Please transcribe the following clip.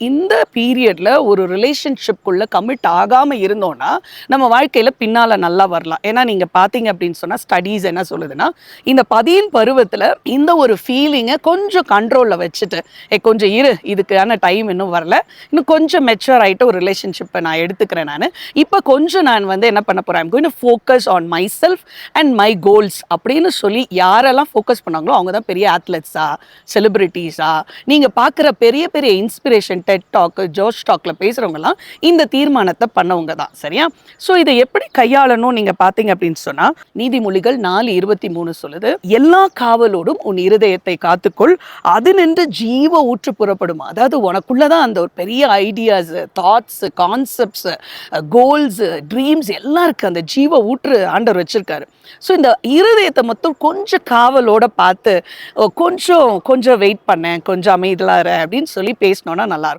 இந்த பீரியட்ல ஒரு ரிலேஷன்ஷிப்குள்ள கமிட் ஆகாம இருந்தோம்னா நம்ம வாழ்க்கையில பின்னால நல்லா வரலாம். ஏன்னா நீங்க பார்த்தீங்க அப்படின்னு சொன்னா ஸ்டடீஸ் என்ன சொல்லுதுன்னா, இந்த 10 பருவத்துல இந்த ஒரு ஃபீலிங்கை கொஞ்சம் கண்ட்ரோல்ல வச்சுட்டு, கொஞ்சம் இரு, இதுக்கான டைம் இன்னும் வரல, இன்னும் கொஞ்சம் மெச்சூர் ஆயிட்டு ஒரு ரிலேஷன்ஷிப்பை நான் எடுத்துக்கிறேன் நானு. இப்போ கொஞ்சம் நான் வந்து என்ன பண்ண போறேன், I'm going to focus on my self and my goals அப்படின்னு சொல்லி யாரெல்லாம் ஃபோக்கஸ் பண்ணாங்களோ அவங்க தான் பெரிய அத்லெட்ஸா, செலிபிரிட்டிஸா, நீங்க பார்க்குற பெரிய பெரிய இன்ஸ்பிரேஷன் டெட் டாக், ஜோஷ் டாக்ல பேசுறவங்கலாம் இந்த தீர்மானத்தை பண்ணவங்க தான். சரியா? ஸோ இதை எப்படி கையாளணும் நீங்க பார்த்தீங்க அப்படின்னு சொன்னா, நீதிமொழிகள் 4:23 சொல்லுது, எல்லா காவலோடும் உன் இருதயத்தை காத்துக்கொள், அது நின்று ஜீவ ஊற்று புறப்படும். அதாவது உனக்குள்ளதான் அந்த ஒரு பெரிய ideas, thoughts, concepts, goals, dreams எல்லாம் இருக்கு. அந்த ஜீவ ஊற்று ஆண்டவர் வச்சிருக்காரு. ஸோ இந்த இருதயத்தை மட்டும் கொஞ்சம் காவலோட பார்த்து, கொஞ்சம் கொஞ்சம் வெயிட் பண்ணேன், கொஞ்சம் அமைதலா இரு அப்படின்னு சொல்லி பேசினோன்னா நல்லா இருக்கும்.